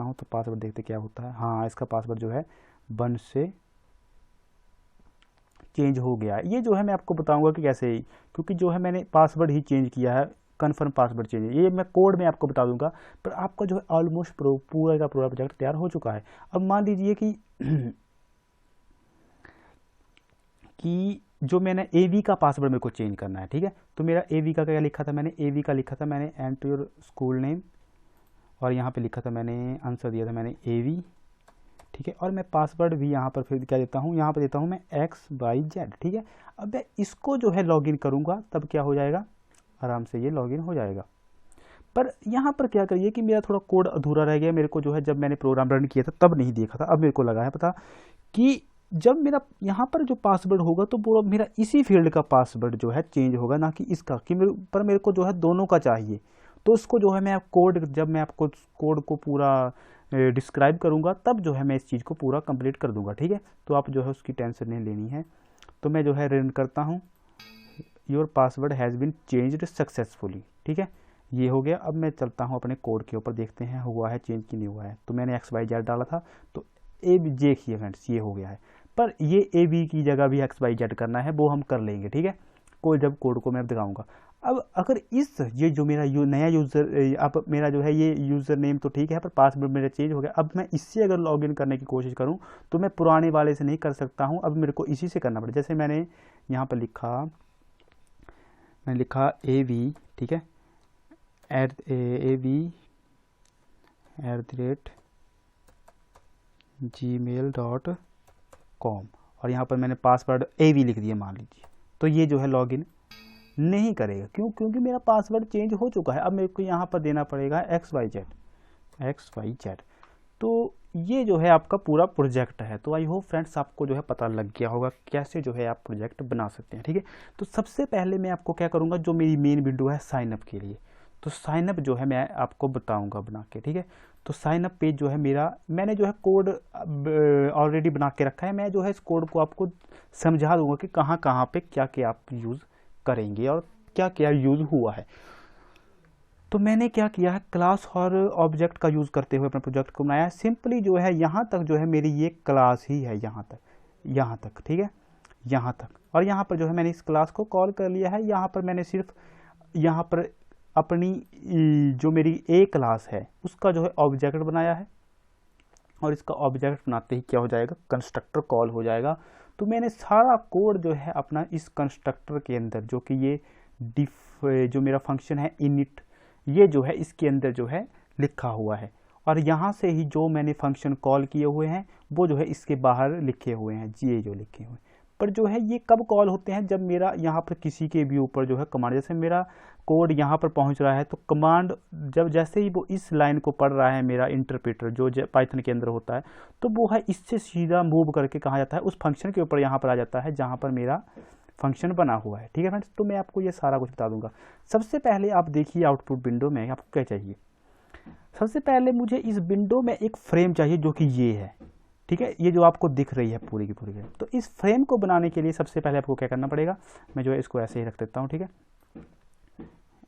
करता हूँ तो पासवर्ड देखते क्या होता है। हाँ, इसका पासवर्ड जो है 1 से चेंज हो गया है। ये जो है मैं आपको बताऊंगा कि कैसे, क्योंकि जो है मैंने पासवर्ड ही चेंज किया है, कन्फर्म पासवर्ड चेंज है, ये मैं कोड में आपको बता दूंगा। पर आपका जो है ऑलमोस्ट पूरा का पूरा प्रोजेक्ट तैयार हो चुका है। अब मान लीजिए कि कि जो मैंने AV का पासवर्ड मेरे को चेंज करना है, ठीक है। तो मेरा AV का क्या लिखा था मैंने, AV का लिखा था मैंने एंटर योर स्कूल नेम, और यहाँ पे लिखा था मैंने, आंसर दिया था मैंने AV, ठीक है। और मैं पासवर्ड भी यहाँ पर फिर क्या देता हूँ, यहाँ पर देता हूँ मैं XYZ, ठीक है। अब मैं इसको जो है लॉगिन करूँगा तब क्या हो जाएगा, आराम से ये लॉगिन हो जाएगा। पर यहाँ पर क्या करिए कि मेरा थोड़ा कोड अधूरा रह गया, मेरे को जो है जब मैंने प्रोग्राम रन किया था तब नहीं देखा था। अब मेरे को लगा है पता कि जब मेरा यहाँ पर जो पासवर्ड होगा तो पूरा मेरा इसी फील्ड का पासवर्ड जो है चेंज होगा, ना कि इसका, कि मेरे को जो है दोनों का चाहिए। तो उसको जो है मैं कोड, जब मैं आपको कोड को पूरा डिस्क्राइब करूँगा तब जो है मैं इस चीज़ को पूरा कंप्लीट कर दूंगा, ठीक है। तो आप जो है उसकी टेंशन नहीं लेनी है। तो मैं जो है रन करता हूँ, your password has been changed successfully, ठीक है। ये हो गया। अब मैं चलता हूँ अपने कोड के ऊपर, देखते हैं हुआ है चेंज कि नहीं हुआ है। तो मैंने XYZ डाला था, तो देखिए फ्रेंड्स ये हो गया है। पर ये AB की जगह भी XYZ करना है, वो हम कर लेंगे, ठीक है। जब कोड को मैं दिखाऊंगा। अब अगर ये जो मेरा नया यूज़र, अब मेरा जो है ये यूज़र नेम तो ठीक है, पर पासवर्ड मेरा चेंज हो गया। अब मैं इससे अगर लॉगिन करने की कोशिश करूं तो मैं पुराने वाले से नहीं कर सकता हूं, अब मेरे को इसी से करना पड़ेगा। जैसे मैंने यहाँ पर मैंने लिखा AV, ठीक है, AV@gmail.com, और यहाँ पर मैंने पासवर्ड AV लिख दिया मान लीजिए। तो ये जो है लॉगिन नहीं करेगा, क्यों? क्योंकि मेरा पासवर्ड चेंज हो चुका है। अब मेरे को यहाँ पर देना पड़ेगा XYZ। तो ये जो है आपका पूरा प्रोजेक्ट है। तो आई होप फ्रेंड्स आपको जो है पता लग गया होगा कैसे जो है आप प्रोजेक्ट बना सकते हैं, ठीक है। तो सबसे पहले मैं आपको क्या करूँगा, जो मेरी मेन विंडो है साइन अप के लिए, तो साइन अप जो है मैं आपको बताऊँगा बना के, ठीक है। तो साइन अप पेज जो है मेरा, मैंने जो है कोड ऑलरेडी बना के रखा है। मैं जो है इस कोड को आपको समझा दूंगा कि कहाँ कहाँ पे क्या क्या आप यूज़ करेंगे और क्या क्या यूज़ हुआ है। तो मैंने क्या किया है, क्लास और ऑब्जेक्ट का यूज़ करते हुए अपने प्रोजेक्ट को बनाया है। सिंपली जो है यहाँ तक जो है मेरी ये क्लास ही है, यहाँ तक, ठीक है, यहाँ तक। और यहाँ पर जो है मैंने इस क्लास को कॉल कर लिया है। यहाँ पर मैंने सिर्फ यहाँ पर अपनी जो मेरी A क्लास है उसका जो है ऑब्जेक्ट बनाया है, और इसका ऑब्जेक्ट बनाते ही क्या हो जाएगा, कंस्ट्रक्टर कॉल हो जाएगा। तो मैंने सारा कोड जो है अपना इस कंस्ट्रक्टर के अंदर, जो कि ये जो मेरा फंक्शन है इनिट, ये जो है इसके अंदर जो है लिखा हुआ है। और यहाँ से ही जो मैंने फंक्शन कॉल किए हुए हैं वो जो है इसके बाहर लिखे हुए हैं, ये जो लिखे हुए हैं। पर जो है ये कब कॉल होते हैं, जब मेरा यहाँ पर किसी के भी ऊपर जो है कमांड, जैसे मेरा कोड यहाँ पर पहुँच रहा है तो कमांड जब जैसे ही वो इस लाइन को पढ़ रहा है मेरा इंटरप्रेटर जो पाइथन के अंदर होता है, तो वो है इससे सीधा मूव करके कहाँ जाता है, उस फंक्शन के ऊपर यहाँ पर आ जाता है जहाँ पर मेरा फंक्शन बना हुआ है, ठीक है फ्रेंड्स। तो मैं आपको ये सारा कुछ बता दूंगा। सबसे पहले आप देखिए आउटपुट विंडो में आपको क्या चाहिए। सबसे पहले मुझे इस विंडो में एक फ्रेम चाहिए जो कि ये है, ठीक है, ये जो आपको दिख रही है पूरी की पूरी। तो इस फ्रेम को बनाने के लिए सबसे पहले आपको क्या करना पड़ेगा, मैं जो है इसको ऐसे ही रख देता हूँ, ठीक है,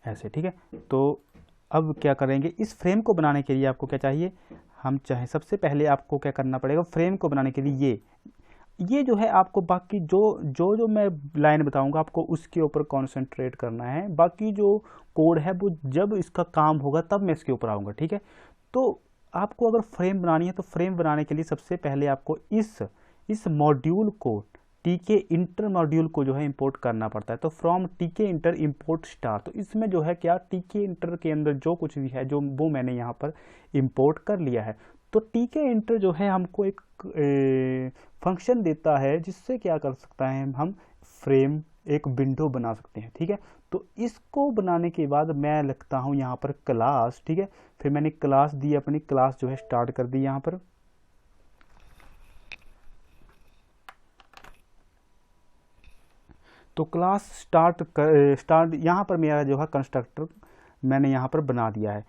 ऐसे, ठीक है। तो अब क्या करेंगे, इस फ्रेम को बनाने के लिए आपको क्या चाहिए, हम चाहे सबसे पहले आपको क्या करना पड़ेगा, फ्रेम को बनाने के लिए ये जो है आपको बाकी जो मैं लाइन बताऊंगा आपको उसके ऊपर कॉन्सेंट्रेट करना है। बाकी जो कोड है वो जब इसका काम होगा तब मैं इसके ऊपर आऊँगा, ठीक है। तो आपको अगर फ्रेम बनानी है तो फ्रेम बनाने के लिए सबसे पहले आपको इस मॉड्यूल को टीके इंटर मॉड्यूल को जो है इंपोर्ट करना पड़ता है। तो फ्रॉम टीके इंटर इंपोर्ट स्टार, तो इसमें जो है क्या, टीके इंटर के अंदर जो कुछ भी है जो वो मैंने यहाँ पर इंपोर्ट कर लिया है। तो टीके इंटर जो है हमको एक फंक्शन देता है जिससे क्या कर सकता है, हम फ्रेम एक विंडो बना सकते हैं, ठीक है। तो इसको बनाने के बाद मैं लिखता हूँ यहाँ पर क्लास, ठीक है। फिर मैंने क्लास दी, अपनी क्लास जो है स्टार्ट कर दी यहाँ पर। तो क्लास स्टार्ट यहाँ पर मेरा जो है कंस्ट्रक्टर मैंने यहाँ पर बना दिया है।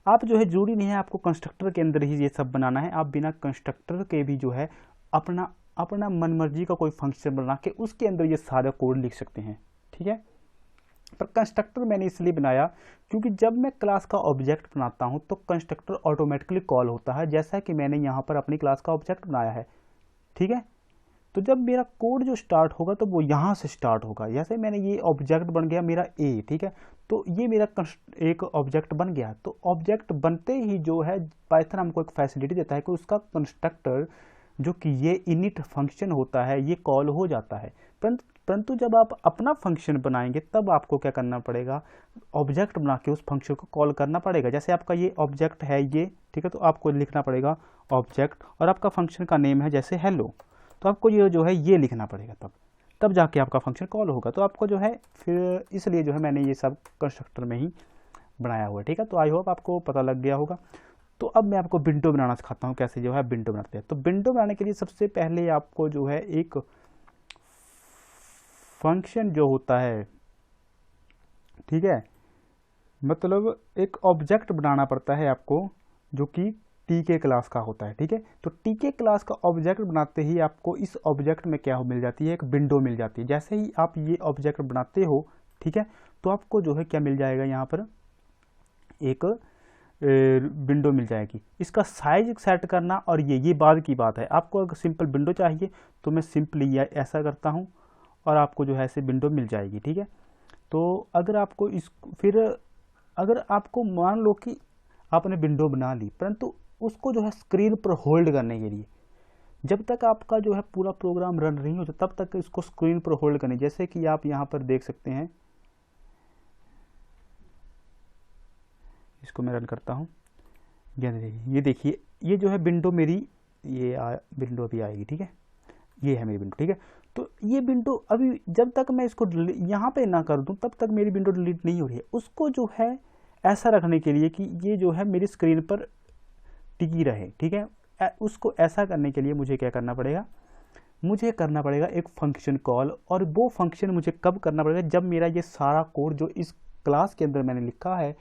आप जो है जरूरी नहीं है आपको कंस्ट्रक्टर के अंदर ही ये सब बनाना है, आप बिना कंस्ट्रक्टर के भी जो है अपना मनमर्जी का कोई फंक्शन बना के उसके अंदर ये सारा कोड लिख सकते हैं, ठीक है। पर कंस्ट्रक्टर मैंने इसलिए बनाया क्योंकि जब मैं क्लास का ऑब्जेक्ट बनाता हूं तो कंस्ट्रक्टर ऑटोमेटिकली कॉल होता है, जैसा कि मैंने यहाँ पर अपनी क्लास का ऑब्जेक्ट बनाया है। ठीक है, तो जब मेरा कोड जो स्टार्ट होगा तो वो यहाँ से स्टार्ट होगा। जैसे मैंने ये ऑब्जेक्ट बन गया मेरा ए, ठीक है, तो ये मेरा एक ऑब्जेक्ट बन गया। तो ऑब्जेक्ट बनते ही जो है पाइथन हमको एक फैसिलिटी देता है कि उसका कंस्ट्रक्टर जो कि ये इनिट फंक्शन होता है ये कॉल हो जाता है। परंतु जब आप अपना फंक्शन बनाएंगे तब आपको क्या करना पड़ेगा, ऑब्जेक्ट बना के उस फंक्शन को कॉल करना पड़ेगा। जैसे आपका ये ऑब्जेक्ट है ये, ठीक है, तो आपको लिखना पड़ेगा ऑब्जेक्ट और आपका फंक्शन का नेम है जैसे हेलो, तो आपको ये जो है ये लिखना पड़ेगा, तब जाके आपका फंक्शन कॉल होगा। तो आपको जो है फिर इसलिए जो है मैंने ये सब कंस्ट्रक्टर में ही बनाया हुआ है। ठीक है, तो आई होप आपको पता लग गया होगा। तो अब मैं आपको विंडो बनाना सिखाता हूँ कैसे जो है विंडो बनाते हैं। तो विंडो बनाने के लिए सबसे पहले आपको जो है एक फंक्शन जो होता है, ठीक है, मतलब एक ऑब्जेक्ट बनाना पड़ता है आपको जो कि टीके क्लास का होता है। ठीक है, तो टीके क्लास का ऑब्जेक्ट बनाते ही आपको इस ऑब्जेक्ट में क्या मिल जाती है, एक विंडो मिल जाती है। जैसे ही आप ये ऑब्जेक्ट बनाते हो, ठीक है, तो आपको जो है क्या मिल जाएगा, यहाँ पर एक विंडो मिल जाएगी। इसका साइज सेट करना और ये बाद की बात है। आपको अगर सिंपल विंडो चाहिए तो मैं सिंपली ऐसा करता हूँ और आपको जो है ऐसे विंडो मिल जाएगी। ठीक है, तो अगर आपको फिर अगर आपको मान लो कि आपने विंडो बना ली, परंतु उसको जो है स्क्रीन पर होल्ड करने के लिए, जब तक आपका जो है पूरा प्रोग्राम रन नहीं होता तब तक इसको स्क्रीन पर होल्ड करनी। जैसे कि आप यहाँ पर देख सकते हैं, इसको मैं रन करता हूँ, ये देखिए ये जो है विंडो मेरी, ये विंडो अभी आएगी। ठीक है, ये है मेरी विंडो। ठीक है, तो ये विंडो अभी जब तक मैं इसको यहाँ पे ना कर दूँ तब तक मेरी विंडो डिलीट नहीं हो रही है। उसको जो है ऐसा रखने के लिए कि ये जो है मेरी स्क्रीन पर टिकी रहे। ठीक है, उसको ऐसा करने के लिए मुझे क्या करना पड़ेगा, मुझे करना पड़ेगा एक फंक्शन कॉल। और वो फंक्शन मुझे कब करना पड़ेगा, जब मेरा ये सारा कोड जो इस क्लास के अंदर मैंने लिखा है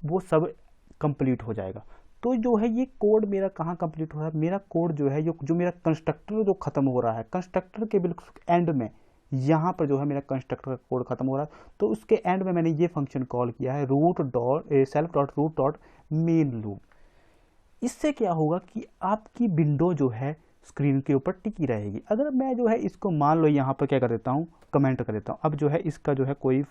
वो सब कंप्लीट हो जाएगा। तो जो है ये कोड मेरा कहाँ कंप्लीट हो रहा है, मेरा कोड जो है जो मेरा कंस्ट्रक्टर जो खत्म हो रहा है, कंस्ट्रक्टर के बिल्कुल एंड में यहाँ पर जो है मेरा कंस्ट्रक्टर का कोड खत्म हो रहा है। तो उसके एंड में मैंने ये फंक्शन कॉल किया है self.root.main लूप। इससे क्या होगा कि आपकी विंडो जो है स्क्रीन के ऊपर टिकी रहेगी। अगर मैं जो है इसको मान लो यहाँ पर क्या कर देता हूँ, कमेंट कर देता हूँ। अब जो है इसका जो है कोई,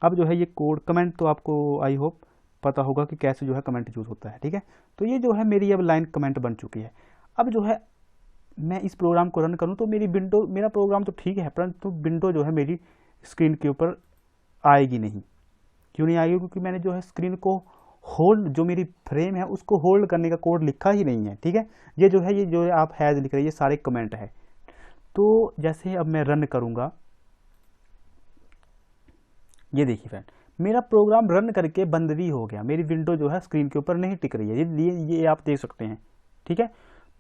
अब जो है ये कोड कमेंट तो आपको आई होप पता होगा कि कैसे जो है कमेंट यूज होता है। ठीक है, तो ये जो है मेरी अब लाइन कमेंट बन चुकी है। अब जो है मैं इस प्रोग्राम को रन करूं तो मेरी विंडो, मेरा प्रोग्राम तो ठीक है परंतु विंडो जो है मेरी स्क्रीन के ऊपर आएगी नहीं। क्यों नहीं आएगी, क्योंकि मैंने जो है स्क्रीन को होल्ड, जो मेरी फ्रेम है उसको होल्ड करने का कोड लिखा ही नहीं है। ठीक है, ये जो है आप हैज लिख रहे हैं ये सारे कमेंट है। तो जैसे अब मैं रन करूंगा, ये देखिए फ्रेंड मेरा प्रोग्राम रन करके बंद भी हो गया, मेरी विंडो जो है स्क्रीन के ऊपर नहीं टिक रही है। ये आप देख सकते हैं। ठीक है,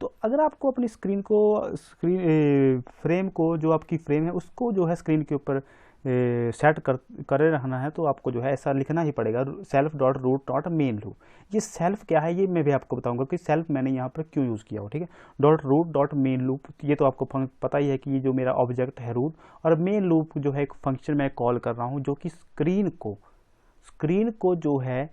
तो अगर आपको अपनी स्क्रीन फ्रेम को, जो आपकी फ्रेम है उसको जो है स्क्रीन के ऊपर सेट करे रहना है तो आपको जो है ऐसा लिखना ही पड़ेगा self.root.main लूप। ये सेल्फ क्या है ये मैं भी आपको बताऊंगा कि सेल्फ मैंने यहाँ पर क्यों यूज़ किया हो। ठीक है, .root.main लूप, ये तो आपको पता ही है कि ये जो मेरा ऑब्जेक्ट है रूट, और मेन लूप जो है एक फंक्शन मैं कॉल कर रहा हूँ जो कि स्क्रीन को जो है,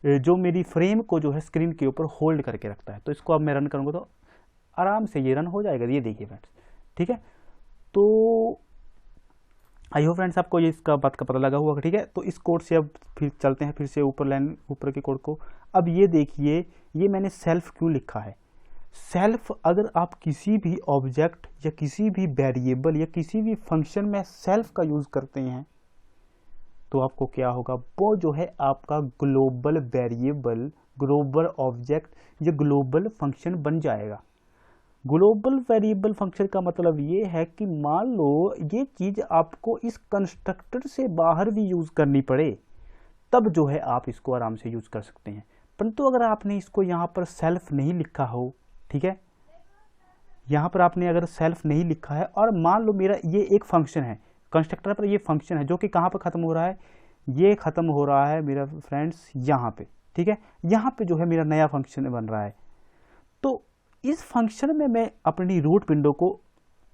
जो मेरी फ्रेम को जो है स्क्रीन के ऊपर होल्ड करके रखता है। तो इसको अब मैं रन करूँगा तो आराम से ये रन हो जाएगा। ये देखिए फ्रेंड्स, ठीक है, तो आई होप फ्रेंड्स आपको ये इसका बात का पता लगा हुआ। ठीक है, तो इस कोड से अब फिर चलते हैं फिर से ऊपर के कोड को। अब ये देखिए ये मैंने सेल्फ क्यों लिखा है। सेल्फ, अगर आप किसी भी ऑब्जेक्ट या किसी भी वेरिएबल या किसी भी फंक्शन में सेल्फ का यूज करते हैं तो आपको क्या होगा, वो जो है आपका ग्लोबल वेरिएबल, ग्लोबल ऑब्जेक्ट या ग्लोबल फंक्शन बन जाएगा। ग्लोबल वेरिएबल फंक्शन का मतलब ये है कि मान लो ये चीज आपको इस कंस्ट्रक्टर से बाहर भी यूज करनी पड़े तब जो है आप इसको आराम से यूज कर सकते हैं। परंतु अगर आपने इसको यहाँ पर सेल्फ नहीं लिखा हो, ठीक है, यहाँ पर आपने अगर सेल्फ नहीं लिखा है और मान लो मेरा ये एक फंक्शन है, कंस्ट्रक्टर पर ये फंक्शन है जो कि कहाँ पर खत्म हो रहा है, ये खत्म हो रहा है मेरा फ्रेंड्स यहाँ पे। ठीक है, यहाँ पे जो है मेरा नया फंक्शन बन रहा है। तो इस फंक्शन में मैं अपनी रूट विंडो को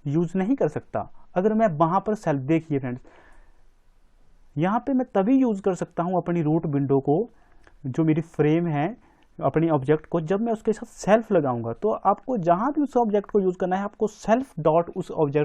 यूज नहीं कर सकता। अगर मैं वहां पर सेल्फ, देखिए फ्रेंड्स यहाँ पे मैं तभी यूज़ कर सकता हूँ अपनी रूट विंडो को, जो मेरी फ्रेम है अपनी ऑब्जेक्ट को, जब मैं उसके साथ सेल्फ लगाऊंगा। तो आपको जहाँ भी उस ऑब्जेक्ट को यूज़ करना है, आपको सेल्फ डॉट उस ऑब्जेक्ट